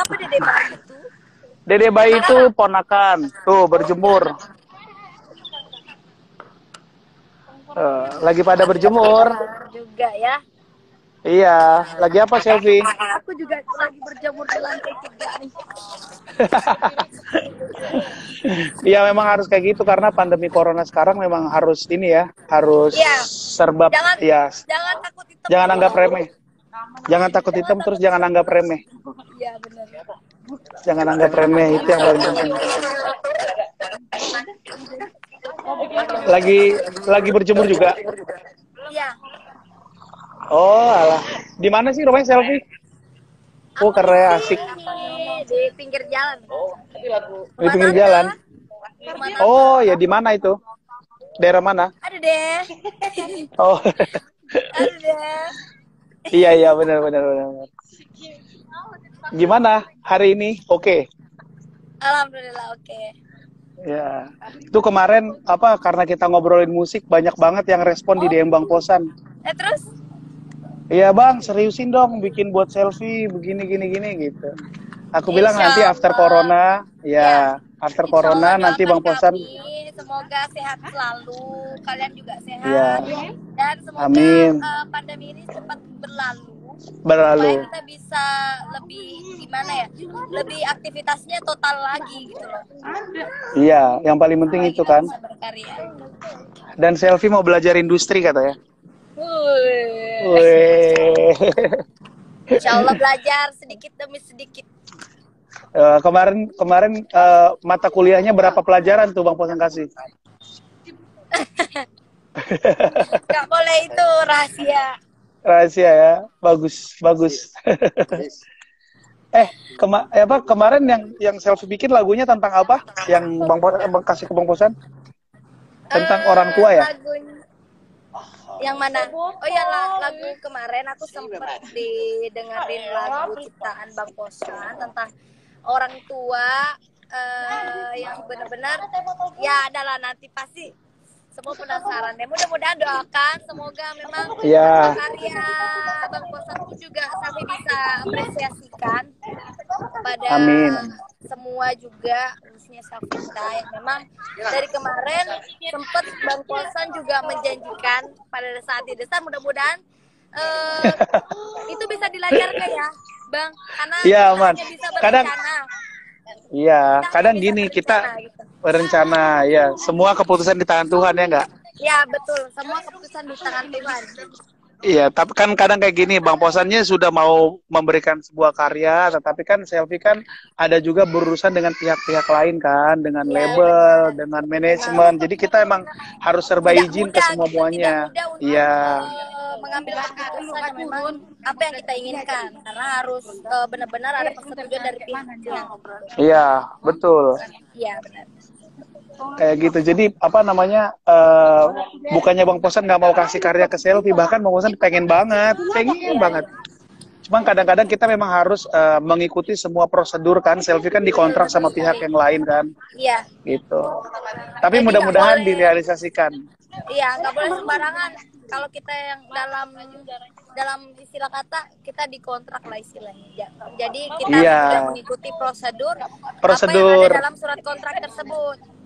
siapa Dede Bayi itu? Dede Bayi itu ponakan. Tuh, berjemur. Lagi pada berjemur. Juga ya. Iya, lagi apa selfie? Aku juga lagi berjemur di lantai 3 nih. Iya, memang harus kayak gitu karena pandemi corona sekarang memang harus ini ya, harus Iya. serba ya. Jangan takut hitam. Jangan anggap remeh. Jangan takut hitam terus jangan anggap remeh. Iya benar. Jangan anggap remeh, itu yang paling penting. Lagi berjemur juga. Iya. Oh, alah. Di mana sih rumahnya selfie? Oh, keren, asik. Di pinggir jalan. Di pinggir jalan. Oh, ya di mana itu? Daerah mana? Ada deh. Oh. Ada deh. Iya, benar. Gimana hari ini? Oke. Alhamdulillah oke. Ya. Itu kemarin apa karena kita ngobrolin musik banyak banget yang respon di DM Bang Posan. Terus? Iya bang, seriusin dong bikin buat selfie begini gini gitu. Aku bilang nanti after corona, ya after corona nanti Bang Posan. Semoga sehat selalu, kalian juga sehat. Ya. Dan semoga pandemi ini cepat berlalu. Supaya kita bisa lebih gimana ya, lebih aktivitasnya total lagi gitu loh. Iya, yang paling penting itu kan. Dan selfie mau belajar industri katanya. Insya Allah belajar sedikit demi sedikit. Kemarin mata kuliahnya berapa pelajaran tuh Bang Posan kasih? Gak boleh itu rahasia. Rahasia ya, bagus. Kemarin yang selfie bikin lagunya tentang apa? Yang Bang kasih ke Bang Posan? Tentang orang tua ya? Yang mana? Oh ya lagu kemarin aku sempat didengerin lagu ciptaan Bang Posan tentang orang tua yang benar-benar ya adalah nanti pasti semua penasaran deh. Mudah-mudahan doakan semoga memang karya Bang Posan pun juga sampai bisa apresiasikan kepada semua juga khususnya Safita yang memang dari kemarin sempat Bang Posan juga menjanjikan pada saat di desa mudah-mudahan itu bisa dilancarkan ya Bang karena hanya bisa berencana. Kadang gini kita berencana ya semua keputusan di tangan Tuhan ya enggak? Ya betul semua keputusan di tangan Tuhan. Iya, tapi kan kadang kayak gini, Bang Posannya sudah mau memberikan sebuah karya, tetapi kan selfie kan ada juga berurusan dengan pihak-pihak lain kan, dengan label, dengan manajemen. Jadi kita emang harus serba izin ke semuanya. Iya. Mengambil keputusan yang memang apa yang kita inginkan, karena harus benar-benar ada persetujuan dari pihak-pihak. Iya, betul. Iya benar. Kayak gitu. Jadi apa namanya bukannya Bang Posan nggak mau kasih karya ke selfie, bahkan Bang Posan pengen banget. Cuman kadang-kadang kita memang harus mengikuti semua prosedur kan, selfie kan dikontrak sama pihak yang lain kan. Iya. Gitu. Tapi mudah-mudahan direalisasikan. Iya, nggak boleh sembarangan. Kalau kita yang dalam istilah kata kita dikontrak lah istilahnya. Jadi kita sudah mengikuti prosedur apa yang ada dalam surat kontrak tersebut.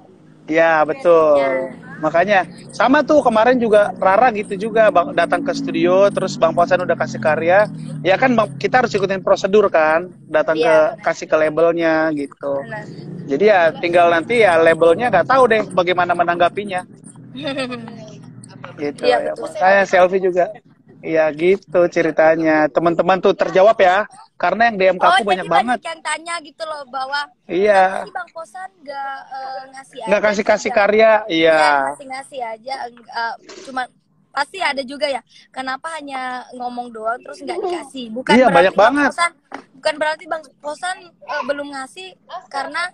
Ya betul, makanya sama tuh kemarin juga Rara gitu juga datang ke studio, terus Bang Posan udah kasih karya, ya kan kita harus ikutin prosedur kan, datang kasih ke labelnya gitu. Jadi ya tinggal nanti ya labelnya nggak tahu deh bagaimana menanggapinya. Gitu ya, saya selfie juga. Iya gitu ceritanya. Teman-teman tuh terjawab ya. Karena yang DM aku banyak banget. Yang tanya gitu loh bahwa iya. Bang Posan nggak kasih karya. Iya. Ngasih aja. Cuma pasti ada juga ya. Kenapa hanya ngomong doang terus nggak dikasih? Bukan iya banyak banget. Bukan berarti Bang Posan belum ngasih karena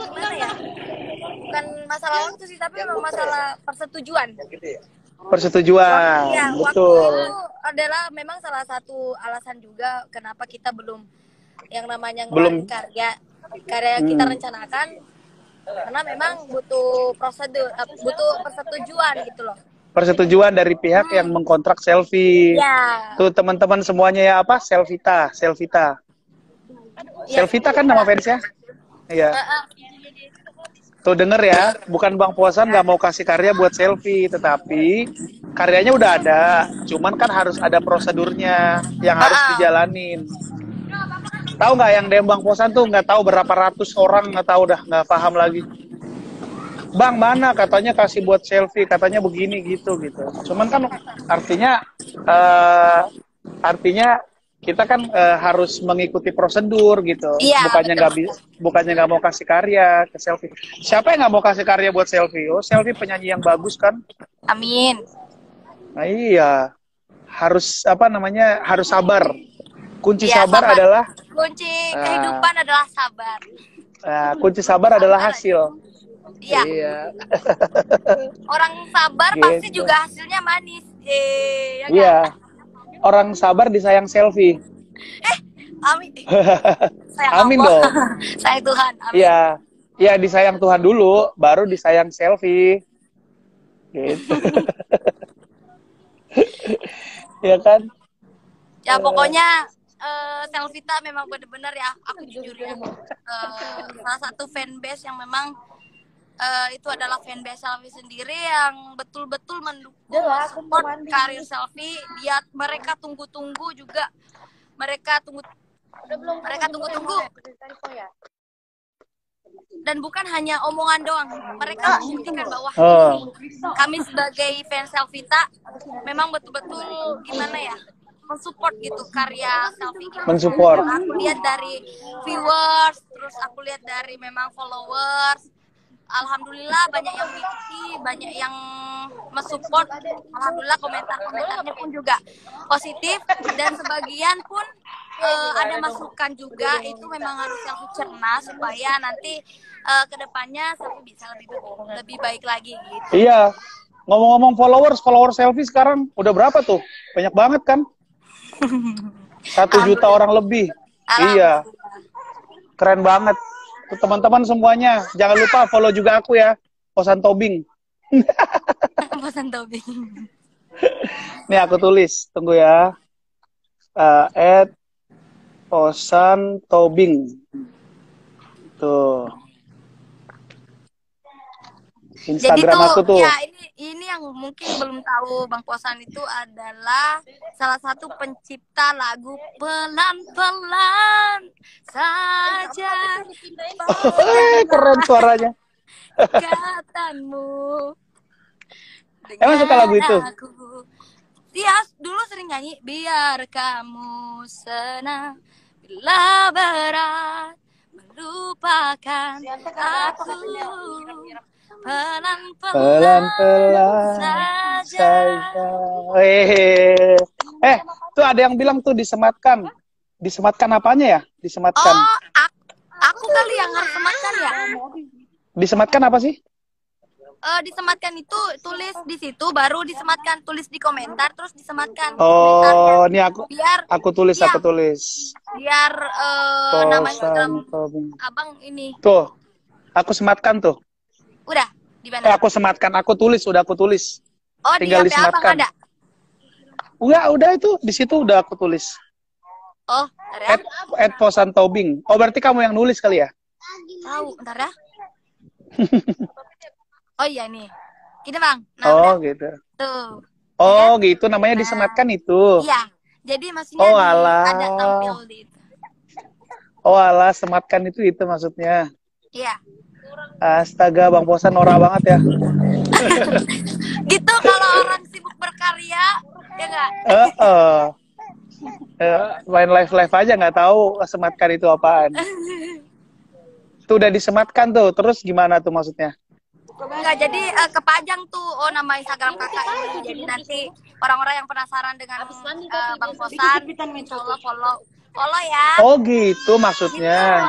gimana ya? Bukan masalah waktu sih, tapi memang masalah persetujuan. Persetujuan, betul. Waktu itu adalah memang salah satu alasan juga kenapa kita belum yang namanya ngeluarin karya kita rencanakan karena memang butuh prosedur, butuh persetujuan gitu loh. Persetujuan dari pihak yang mengkontrak selfie. Ya. Tuh teman-teman semuanya ya apa? Selfita. Selvita kan nama fansnya? Iya. Tuh denger ya, bukan Bang Posan nggak mau kasih karya buat selfie, tetapi karyanya udah ada, cuman kan harus ada prosedurnya yang harus dijalanin. Tahu nggak yang DM Bang Posan tuh nggak tahu berapa ratus orang, nggak tahu, dah nggak paham lagi. Bang mana katanya kasih buat selfie, katanya begini gitu. Cuman kan artinya kita kan harus mengikuti prosedur gitu. Iya, bukannya nggak mau kasih karya ke selfie. Siapa yang nggak mau kasih karya buat selfie? Oh, selfie penyanyi yang bagus kan? Amin. Nah iya, harus harus sabar. Kunci sabar adalah kunci kehidupan adalah sabar. Kunci sabar adalah hasil. Iya. Orang sabar gitu. Pasti juga hasilnya manis. Ya iya. Kan? Orang sabar disayang selfie. Amin. Amin dong. Sayang Tuhan. Amin. Iya. Iya, disayang Tuhan dulu, baru disayang selfie. Gitu. Iya kan? Ya pokoknya Selvita memang benar-benar ya, aku jujur ya, salah satu fanbase yang memang itu adalah fanbase Selfie sendiri yang betul-betul mendukung support karir Selfie. Mereka tunggu-tunggu juga, mereka tunggu-tunggu, dan bukan hanya omongan doang, mereka membuktikan bahwa kami sebagai fans Selvita memang betul-betul gimana ya, mensupport gitu karya Selfie gitu. Mensupport. Aku lihat dari viewers, terus aku lihat dari memang followers. Alhamdulillah banyak yang mengikuti, banyak yang mensupport. Alhamdulillah komentarnya pun juga positif, dan sebagian pun ada masukan juga. Itu memang harus Selfie cerna supaya nanti kedepannya Selfie bisa lebih baik lagi gitu. Iya. Ngomong-ngomong followers Selfie sekarang udah berapa tuh? Banyak banget kan? 1 juta orang lebih. Iya. Keren banget. Tuh teman-teman semuanya, jangan lupa follow juga aku ya, Posan Tobing. Posan Tobing. Nih aku tulis, tunggu ya. @Posan Tobing. Tuh. Instagram jadi aku tuh. Ya ini yang mungkin belum tahu, Bang Posan itu adalah salah satu pencipta lagu Pelan-pelan Saja. Keren suaranya. Katamu. Emang suka lagu itu? Iya, dulu sering nyanyi. Biar kamu senang bila berat melupakan aku. Pelan-pelan saja. Tuh ada yang bilang tuh disematkan. Disematkan apanya ya? Disematkan. Oh, aku kali yang harus sematkan ya. Disematkan apa sih? Disematkan itu tulis di situ, baru disematkan, tulis di komentar, terus disematkan. Oh, ini aku tulis, ya, aku tulis. Biar namanya abang ini. Tuh, aku sematkan tuh. Udah, di mana? Aku sematkan, aku tulis, udah aku tulis. Oh, tinggal di disematkan. Abang ada? Udah itu, di situ udah aku tulis. Oh, bentar ya. @Posan Tobing. Oh, berarti kamu yang nulis kali ya? Tahu, bentar ya. Oh iya nih. Gini Bang. Nah, udah. Gitu. Tuh. Oh ya? Gitu, namanya disematkan itu. Iya. Jadi maksudnya ada tampil di itu. Oh alah, sematkan itu maksudnya. Iya. Astaga, Bang Posan norak banget ya. Gitu kalau orang sibuk berkarya, ya nggak? Main live aja nggak tahu sematkan itu apaan. Tuh udah disematkan tuh, terus gimana tuh maksudnya? Enggak, jadi kepajang tuh nama Instagram kakak ini. Jadi nanti orang-orang yang penasaran dengan Bang Posan, insya Allah follow ya. Oh gitu maksudnya.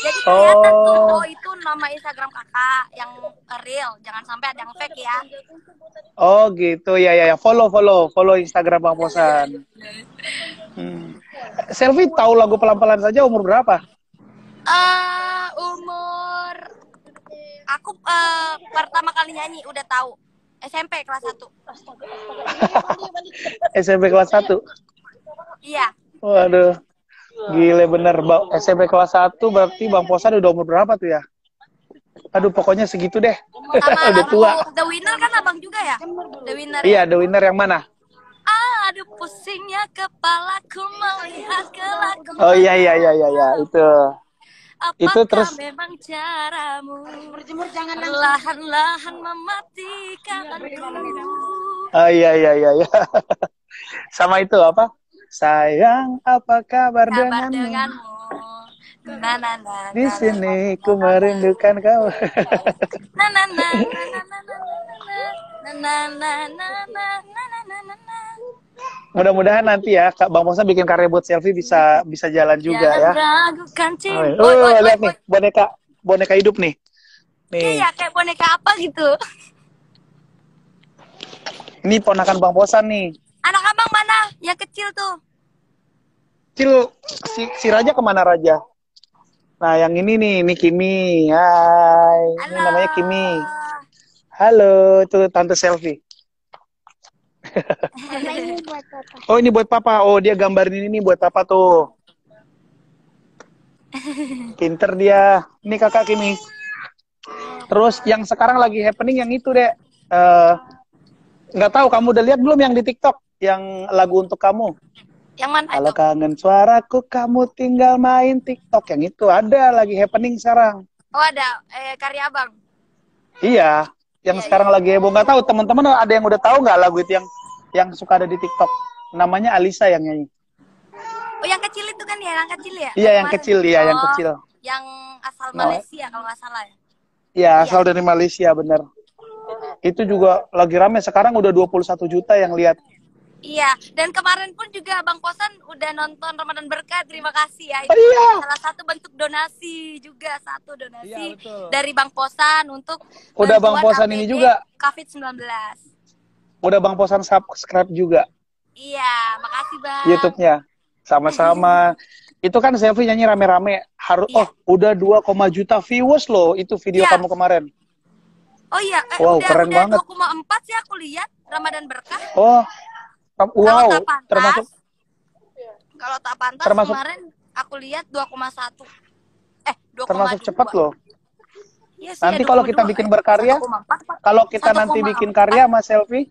Jadi kelihatan tuh, itu nama Instagram kakak yang real, jangan sampai ada yang fake ya. Oh gitu, ya follow Instagram Bang Posan. Selfie tahu lagu Pelan-pelan saja umur berapa? Umur aku pertama kali nyanyi udah tahu SMP kelas 1. SMP kelas 1? Iya. Waduh. Gile bener, SMP kelas 1 berarti Bang Posan udah umur berapa tuh ya? Aduh, pokoknya segitu deh. Sama Udah lagu tua. The Winner kan abang juga ya? The Winner Iya, ya? The Winner yang mana? Aduh pusingnya kepalaku melihat kelakuan. Oh iya, itu. Itu Apakah terus, memang caramu perlahan-lahan mematikan aku? oh iya. Sama itu apa? Sayang, apa kabar Kabar denganmu? denganmu. Na na na Di na na na sini na ku na na. merindukan kamu. Na na na na na na na na na na na na na na na. Mudah-mudahan nanti ya Kak Bang Posan bikin karya buat selfie bisa jalan juga Jangan ya. ragukan cinta. Oh, lihat nih boneka hidup nih. Nih. Kayak boneka apa gitu. Ini ponakan Bang Posan nih. Anak abang mana? Yang kecil tuh. Kecil si Raja kemana Raja? Nah, yang ini nih, ini Kimi. Hai, Halo. ini namanya Kimi. Halo, tuh tante selfie. Ini buat papa. Oh, ini buat papa. Oh, dia gambarin ini buat papa tuh. Pinter dia. Ini kakak Kimi. Terus yang sekarang lagi happening yang itu deh. Nggak tahu kamu udah lihat belum yang di TikTok yang lagu untuk kamu? Yang mana Kalau itu? kangen suaraku kamu tinggal main TikTok, yang itu ada lagi happening sekarang. Oh ada karya abang. Iya, yang sekarang lagi heboh. Nggak tahu teman-teman ada yang udah tahu nggak lagu itu yang suka ada di TikTok? Namanya Alisa yang nyanyi. Oh yang kecil itu kan ya, yang kecil ya? Iya yang kecil, iya yang kecil. Yang asal Malaysia kalau nggak salah ya. Iya asal dari Malaysia bener. Itu juga lagi rame sekarang udah 21 juta yang lihat. Iya, dan kemarin pun juga Bang Posan udah nonton Ramadan Berkah, terima kasih ya. Itu salah satu bentuk donasi juga, iya, dari Bang Posan untuk udah Bang Posan ini juga COVID-19. Udah Bang Posan subscribe juga. Iya, makasih Bang. YouTube-nya. Sama-sama. Itu kan selfie nyanyi rame-rame. Udah 2, juta viewers loh itu video kamu kemarin. Oh iya, wow, keren banget. 2,4 sih aku lihat Ramadan Berkah. Oh. Wow, kalau tak pantas kemarin aku lihat 2,1. 2,2. Termasuk cepat loh. Yes, nanti kalau kita bikin berkarya, kalau kita nanti bikin karya Mas Selfie,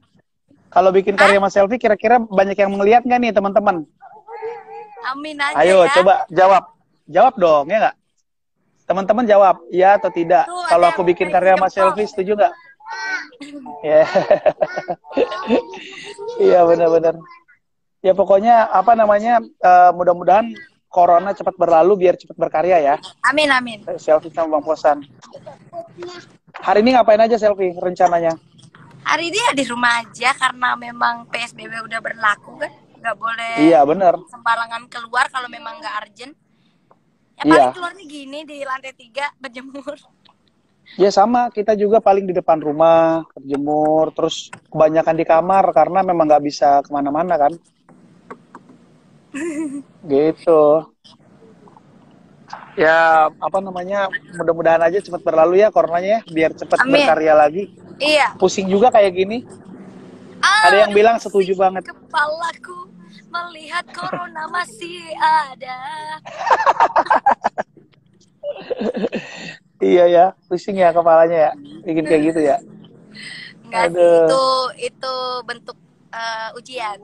kalau bikin karya Mas Selfie, kira-kira banyak yang ngeliat nggak nih teman-teman? Amin aja. Ayo, ya. coba jawab dong, ya nggak? Teman-teman jawab, ya atau tidak? Kalau aku bikin karya Mas Selfie, setuju nggak? Ya. Iya benar-benar. Ya pokoknya apa namanya mudah-mudahan corona cepat berlalu biar cepat berkarya ya. Amin amin. Selfie sama Bang Posan. Hari ini ngapain aja Selfie rencananya? Hari ini ya di rumah aja karena memang PSBB udah berlaku kan, nggak boleh. Iya benar. Sembarangan keluar kalau memang nggak urgent. Ya paling keluarnya gini di lantai 3 berjemur. Ya sama, kita juga paling di depan rumah, berjemur, terus kebanyakan di kamar karena memang nggak bisa kemana-mana kan. Gitu. Ya, apa namanya, mudah-mudahan aja cepat berlalu ya coronanya ya, biar cepat berkarya lagi. Iya. Pusing juga kayak gini. Ada yang bilang setuju banget. Kepalaku melihat corona masih ada. Iya ya, pusing ya kepalanya ya, bikin kayak gitu ya. Enggak sih, itu bentuk ujian.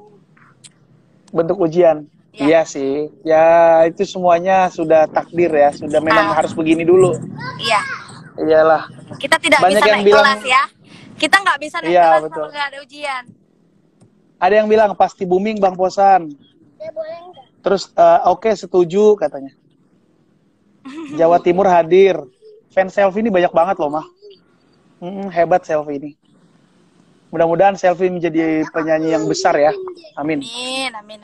Bentuk ujian. Ya. Iya sih, ya itu semuanya sudah takdir ya, sudah memang harus begini dulu. Iya. Iyalah. Kita tidak banyak bisa yang naik bilang, kelas ya. Kita nggak bisa naik kelas kalau nggak ada ujian. Ada yang bilang pasti booming Bang Posan. Ya, boleh enggak? Terus oke, setuju katanya. Jawa Timur hadir. Fans Selfie ini banyak banget loh, Mah. Hebat Selfie ini. Mudah-mudahan Selfie menjadi penyanyi yang besar ya. Amin. Amin.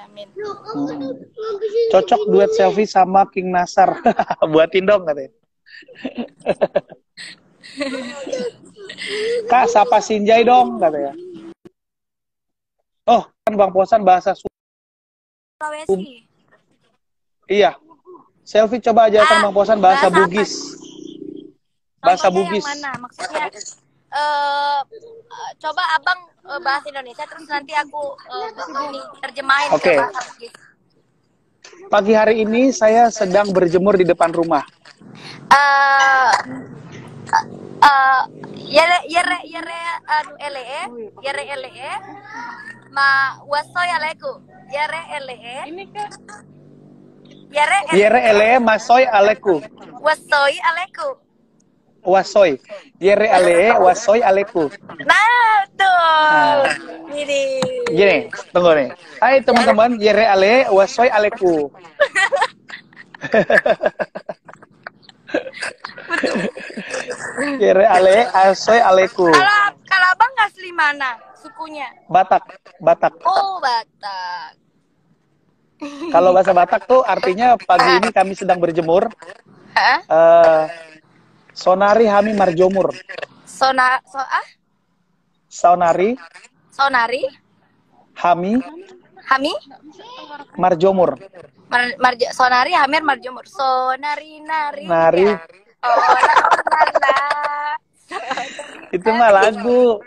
Cocok duet Selfie sama King Nasar. Buatin dong katanya. Kak, sapa Sinjai dong katanya. Oh, kan Bang Posan bahasa Sulawesi. Iya. Selfie coba ajarkan Bang Posan bahasa Bugis. Bahasa Bugis. Yang mana? Maksudnya coba abang bahasa Indonesia terus nanti aku terjemahin ke bahasa Bugis. Pagi hari ini saya sedang berjemur di depan rumah. Eh yere anu ele ma wasoy aleku yere ele Yere ele masoy aleku. wasoy aleku. Wasoy. Yere ale wasoy aleku. Nah tuh ini Gini, tunggu nih. Hai teman-teman, yere ale wasoy aleku. Yere ale asoy aleku. Kalau abang asli mana sukunya? Batak. Oh, Batak. Kalau bahasa Batak tuh artinya pagi ini kami sedang berjemur. Sonari hami marjomur. Sonari hami marjomur. Sonari hamir marjomur. Sonari nari. Nari. Itu mah lagu.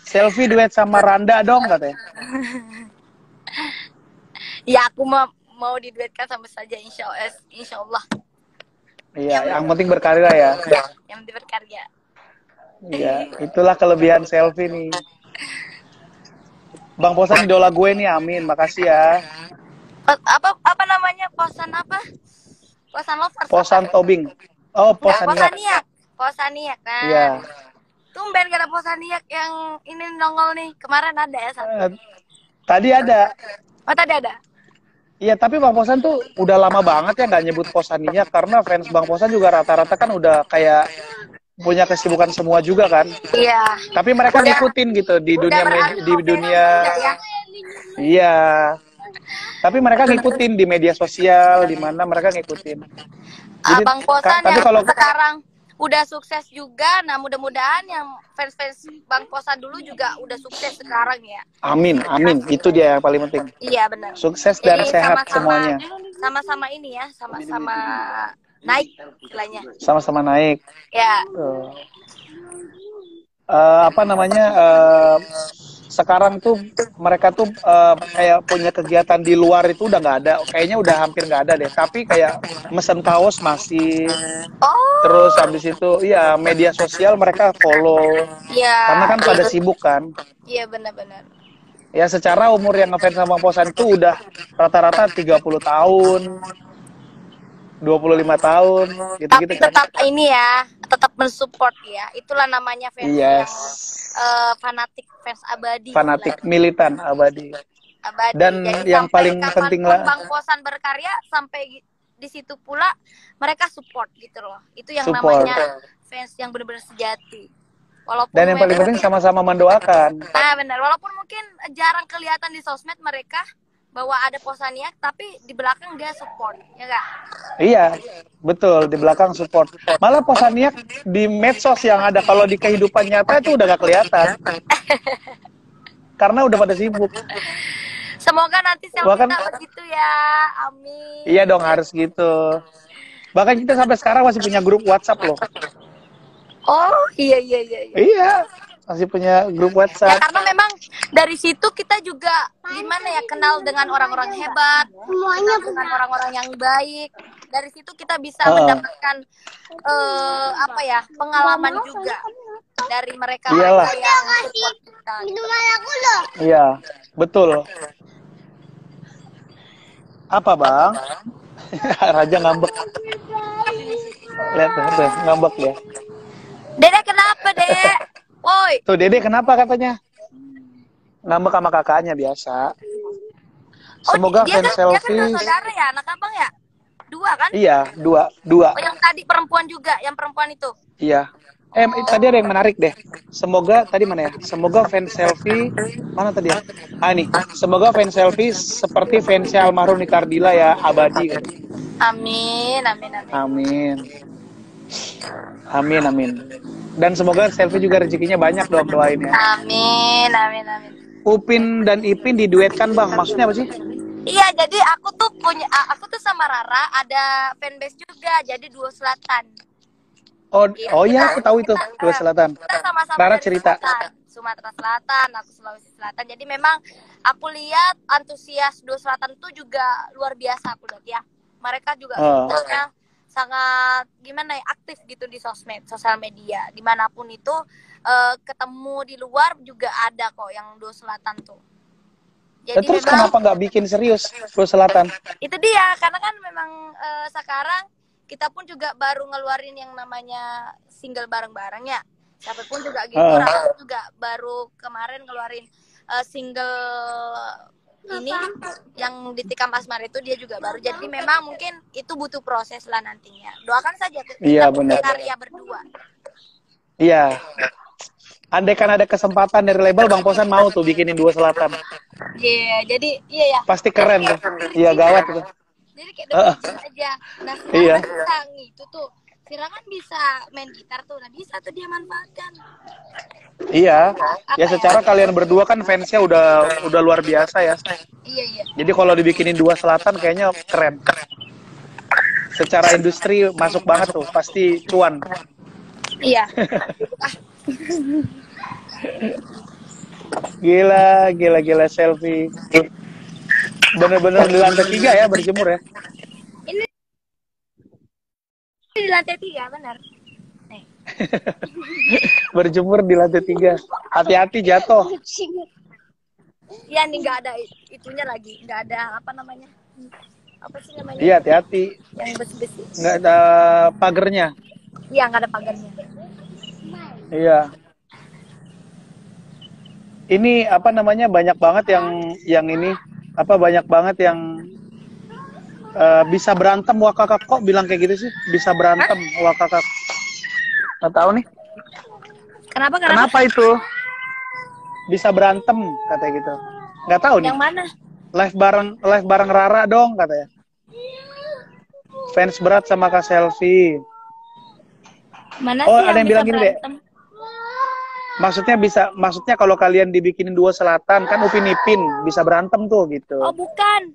Selfie duet sama Randa dong katanya. Ya aku mau diduetkan sama saja insya Allah. Iya, yang penting berkarya ya. Yang penting berkarya. Iya, itulah kelebihan selfie nih. Bang Posan idola gue nih, amin. Makasih ya. Apa namanya? Posan apa? Posan lovers. Posan tobing. Oh, Posaniak. Posaniak kan. Iya. Tumben gak ada Posaniak yang ini nongol nih. Kemarin ada ya satu. Tadi ada. Oh, tadi ada. Iya, tapi Bang Posan tuh udah lama banget ya nggak nyebut Posaniak karena fans Bang Posan juga rata-rata kan udah kayak punya kesibukan semua juga kan. Iya. Tapi mereka ngikutin gitu di dunia ya. Iya. Tapi mereka ngikutin di media sosial, di mana mereka ngikutin. Jadi, Bang Posan tapi yang kalau sekarang udah sukses juga, nah mudah-mudahan yang fans-fans Bang Posan dulu juga udah sukses sekarang ya. Amin, amin. Itu dia yang paling penting. Iya benar. Sukses dan jadi, sehat semuanya. Sama-sama ini ya, sama-sama naik istilahnya. Sama-sama naik. Ya. Apa namanya? Sekarang tuh mereka tuh kayak punya kegiatan di luar itu udah nggak ada, kayaknya udah hampir nggak ada deh. Tapi kayak mesen kaos masih, terus habis itu ya media sosial mereka follow, karena kan pada sibuk kan. Iya benar-benar. Ya secara umur yang ngefans sama Posan itu udah rata-rata 30 tahun, 25 tahun, gitu-gitu kan. Tetap ini ya, tetap mensupport ya. Itulah namanya fans yang fanatik, fans abadi. Fanatik, militan abadi. Dan jadi yang paling penting lah, Bang Posan berkarya sampai di situ pula mereka support gitu loh. Itu yang namanya fans yang benar-benar sejati. Walaupun dan yang paling penting sama-sama mendoakan. Nah benar, walaupun mungkin jarang kelihatan di sosmed mereka bahwa ada Posaniak, tapi di belakang dia support, ya nggak? Iya, betul, di belakang support. Malah Posaniak di medsos yang ada, kalau di kehidupan nyata itu udah gak kelihatan. Karena udah pada sibuk. Semoga nanti selfie kita begitu ya, amin. Iya dong, harus gitu. Bahkan kita sampai sekarang masih punya grup WhatsApp loh. Oh, iya. Iya, masih punya grup WhatsApp. Ya karena memang dari situ kita juga gimana ya, kenal dengan orang-orang hebat, semuanya dengan orang-orang yang baik. Dari situ kita bisa mendapatkan apa ya, pengalaman juga dari mereka yang support kita. Iya, betul. Apa bang? Raja ngambek. Lihat tuh, ngambek ya. Dede kenapa dek? Woi. Tuh Dede kenapa katanya? Ngambek sama kakaknya biasa. Semoga fans selfie. Dia kan saudara ya, anak abang ya? Dua kan? Iya, dua. Oh, yang tadi perempuan juga, yang perempuan itu. Iya. Tadi ada yang menarik deh. Semoga tadi mana ya? Semoga fans selfie mana tadi ya? Nih. Semoga fans selfie seperti fansnya almarhum Nikardila ya, abadi. Amin. Amin. Dan semoga selfie juga rezekinya banyak dong, doain ya. Amin. Upin dan Ipin diduetkan bang, maksudnya apa sih? Iya, jadi aku tuh sama Rara ada fanbase juga, jadi Duo Selatan. Oh iya, aku tahu itu, Duo Selatan. Kita sama-sama Rara cerita. Sumatera Selatan, aku Sulawesi Selatan. Jadi memang aku lihat antusias Duo Selatan itu juga luar biasa aku lihat ya. Mereka juga sebenarnya sangat gimana ya, aktif gitu di sosial media. Dimanapun itu ketemu di luar juga ada kok yang Duo Selatan tuh. Jadi terus memang, kenapa nggak bikin serius Duo Selatan? Itu dia, karena kan memang sekarang kita pun juga baru ngeluarin yang namanya single bareng-bareng ya. Siapapun juga gitu, Rara juga baru kemarin ngeluarin single ini yang ditikam Asmara itu dia juga baru. Jadi memang mungkin itu butuh proses lah nantinya. Doakan saja kita berkarya berdua. Iya. Andai kan ada kesempatan dari label, Bang Posan mau tuh bikinin Duo Selatan. Iya, jadi iya ya. Pasti keren tuh. Iya, gawat tuh. Jadi kayak aja. Nah, sekarang bisa gitu tuh. Sira kan bisa main gitar tuh, nah bisa tuh dia manfaatkan. Iya, ya secara kalian berdua kan fansnya udah luar biasa ya. Iya. Jadi kalau dibikinin Duo Selatan kayaknya keren. Secara industri masuk banget tuh, pasti cuan. Iya. Gila Selfie. Bener-bener di lantai 3 ya berjemur ya. Ini di lantai 3 benar. Berjemur di lantai 3. Hati-hati jatuh. Iya nih, nggak ada itunya lagi, nggak ada apa namanya? Apa sih namanya? Iya, hati-hati. Yang besi-besi. Nggak ada pagernya. Iya, nggak ada pagarnya. Iya. Ini apa namanya, banyak banget yang ini apa, banyak banget yang bisa berantem. Wah kakak kok bilang kayak gitu sih, bisa berantem. Wah kakak nggak tahu nih kenapa itu bisa berantem katanya gitu, nggak tahu nih. Yang mana? Live bareng Rara dong katanya, fans berat sama Kak Selfie. Mana sih ada yang bilang gini deh, maksudnya kalau kalian dibikinin Duo Selatan kan Upin Ipin bisa berantem tuh gitu. Oh bukan,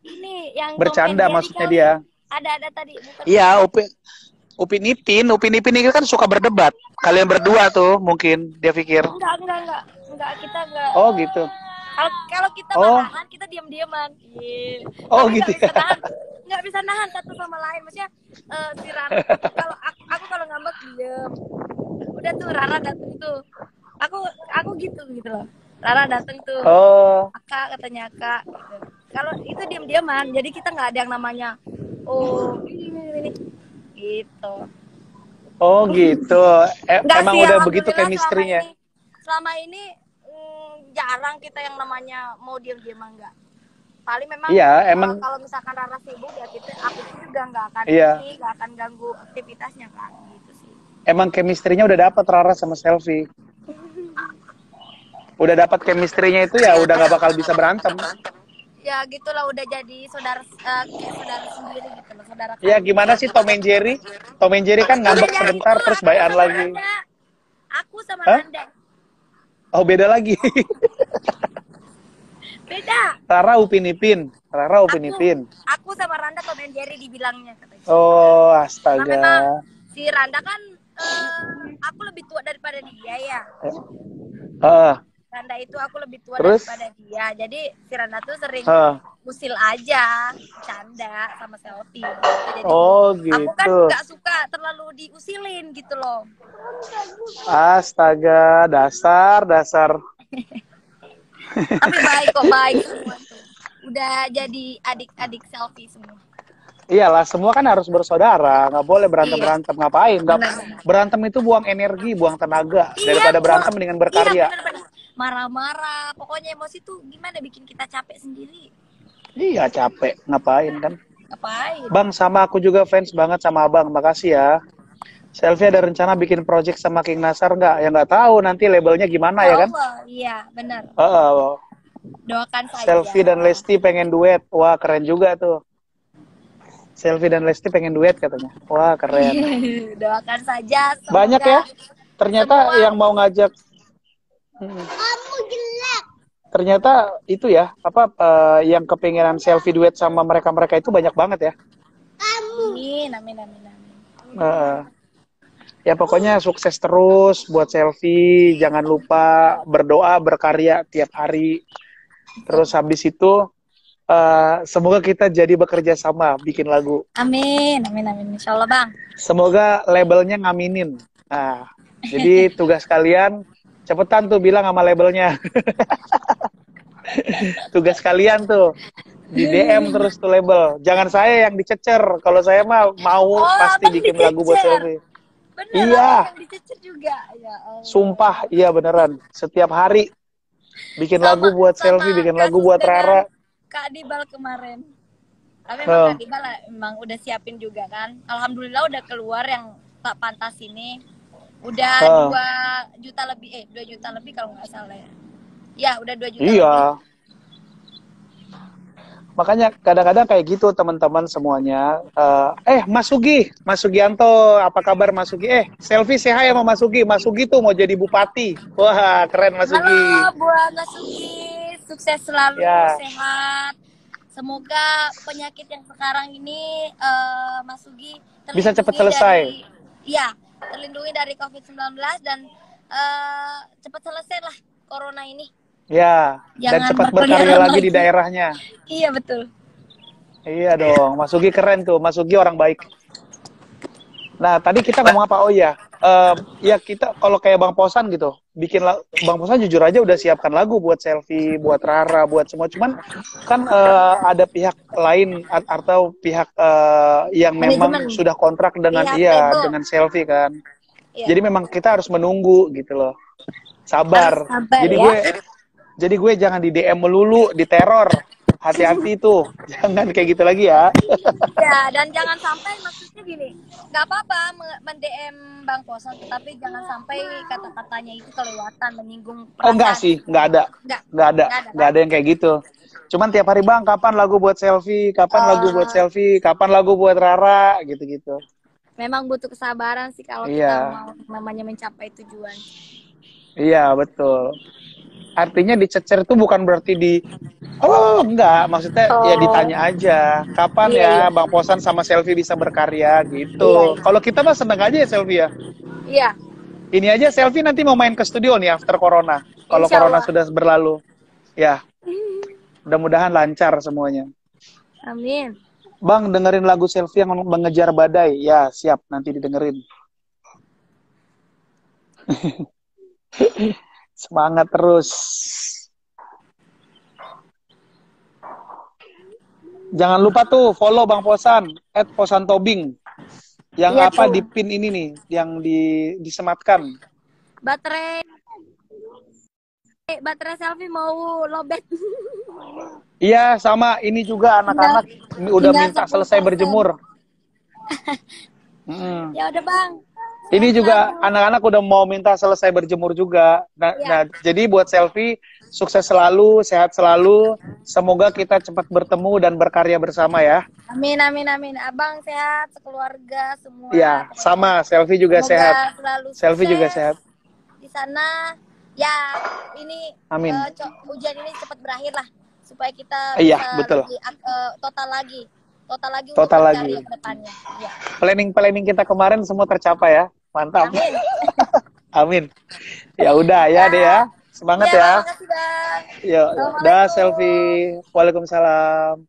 ini yang bercanda maksudnya kan? Dia ada tadi. Iya, Upin Ipin ini kan suka berdebat. Kalian berdua tuh mungkin dia pikir. Enggak, kita enggak. Oh gitu. Kalau kita marahan, kita diam-diaman. Oh gitu ya. Nggak bisa nahan satu sama lain. Maksudnya si Rara, kalau aku kalau ngambek diem. Udah tuh Rara dateng tuh. Aku gitu loh. Rara dateng tuh. Oh. Kak katanya Kak. Gitu. Kalau itu diam-diaman, jadi kita nggak ada yang namanya ini. Gitu. Oh gitu. Emang udah begitu chemistry-nya. Selama ini jarang kita yang namanya mau diam-diam enggak. Paling memang emang kalau misalkan Rara sibuk ya aku juga nggak akan nggak akan ganggu aktivitasnya kan gitu sih. Emang chemistry-nya udah dapat Rara sama Selfie. Udah dapat chemistry-nya itu ya udah nggak bakal bisa berantem. Ya gitulah, udah jadi saudara sendiri gitu loh, saudara. Ya gimana sih Tom and Jerry? Tom and Jerry kan ngambek sebentar terus bayan lagi. Aku sama Randa. Oh beda lagi. Beda. Rara Upin Ipin. Aku sama Randa Tom and Jerry dibilangnya katanya. Oh astaga. Nah, memang si Randa kan aku lebih tua daripada dia ya. Randa itu aku lebih tua daripada dia. Jadi si Randa tuh sering usil aja, canda sama Selfie. Jadi gitu. Aku kan gak suka terlalu diusilin gitu loh. Astaga, dasar. Tapi baik kok, baik semua. Udah jadi adik-adik Selfie semua. Iyalah, semua kan harus bersaudara, nggak boleh berantem-berantem. Ngapain? Berantem itu buang energi, buang tenaga. Daripada berantem mendingan berkarya. Bener. Marah-marah, pokoknya emosi tuh gimana bikin kita capek sendiri. Iya capek, ngapain kan? Ngapain? Bang, sama aku juga fans banget sama abang, makasih ya. Selfie ada rencana bikin project sama King Nasar nggak? Ya nggak tahu, nanti labelnya gimana ya kan? Iya, benar. Doakan saja. Selfie dan Lesti pengen duet, wah keren juga tuh. Selfie dan Lesti pengen duet katanya, wah keren. Doakan saja. Banyak ya, ternyata yang mau ngajak. Kamu jelek. Ternyata itu ya, yang kepinginan selfie duet sama mereka itu banyak banget ya. Amin. Ya pokoknya sukses terus buat Selfie. Jangan lupa berdoa, berkarya tiap hari. Terus habis itu semoga kita jadi bekerja sama bikin lagu. Amin, amin, amin. Insya Allah Bang. Semoga labelnya ngaminin. Nah, jadi tugas kalian cepetan tuh bilang sama labelnya. Tugas kalian tuh di DM terus tuh label. Jangan saya yang dicecer. Kalau saya mah mau pasti bikin lagu buat Selfie. Bener, iya. Yang dicecer juga. Ya Allah. Sumpah, iya beneran. Setiap hari bikin lagu buat Selfie, bikin lagu buat Rara. Kak Dibal kemarin. Tapi emang Kak Dibal emang udah siapin juga kan. Alhamdulillah udah keluar yang tak pantas ini. Udah 2 juta lebih, 2 juta lebih kalau nggak salah ya. Ya, udah 2 juta lebih. Makanya kadang-kadang kayak gitu teman-teman semuanya. Mas Sugianto, apa kabar Mas Sugi? Selfie say hi sama Mas Sugi. Mas Sugi tuh mau jadi bupati. Wah, keren Mas Sugi. Halo buat Mas Sugi, sukses selalu, sehat. Semoga penyakit yang sekarang ini Mas Sugi bisa cepat selesai. Iya, terlindungi dari COVID-19 dan cepat selesai lah corona ini. Ya, dan cepat berkarya lagi di daerahnya. Iya, betul. Iya dong, Mas Sugi keren tuh. Mas Sugi orang baik. Nah, tadi kita ngomong apa? Oh iya, ya kita kalau kayak Bang Posan gitu, Bang Posan jujur aja udah siapkan lagu buat Selfie, buat Rara, buat semua. Cuman kan ada pihak lain atau pihak yang memang sudah kontrak dengan dengan Selfie kan. Iya. Jadi memang kita harus menunggu gitu loh. Sabar Jadi gue jangan di DM melulu, diteror. Hati-hati tuh, jangan kayak gitu lagi ya. Ya, dan jangan sampai maksudnya gini, nggak apa-apa men-DM Bang Posan, tapi jangan sampai kata-katanya itu kelewatan, menyinggung perasaan. Oh enggak sih, nggak ada yang kayak gitu. Cuman tiap hari Bang, kapan lagu buat Selfie, kapan lagu buat Selfie, kapan lagu buat Rara, gitu-gitu. Memang butuh kesabaran sih kalau kita mau namanya mencapai tujuan. Iya, betul. Artinya dicecer itu bukan berarti enggak, maksudnya ya ditanya aja kapan Bang Posan sama Selfie bisa berkarya gitu. Kalau kita mah seneng aja ya Selfie ya. Iya. Ini aja Selfie nanti mau main ke studio nih after corona. Kalau corona sudah berlalu. Ya. Mudah-mudahan lancar semuanya. Amin. Bang, dengerin lagu Selfie yang mengejar badai. Ya, siap nanti didengerin. Semangat terus. Jangan lupa tuh follow Bang Posan @posantobing. Yang di pin ini nih, yang disematkan. Baterai Selfie mau lobet. Iya, sama ini juga anak-anak udah minta selesai berjemur. Ya udah Bang. Ini juga anak-anak udah mau minta selesai berjemur juga. Nah, jadi buat Selfie, sukses selalu, sehat selalu. Semoga kita cepat bertemu dan berkarya bersama ya. Amin, amin, amin. Abang sehat, sekeluarga, semua. Iya, sama. Selfie juga sehat. Selfie juga sehat. Di sana, ya ini ujian ini cepat berakhir lah. Supaya kita bisa lebih, total lagi ke depannya. Ya. Planning kita kemarin semua tercapai ya. Mantap. Amin. Amin. Ya udah ya deh ya. Semangat ya. Makasih, Bang. Yuk, dah Selfie. Waalaikumsalam.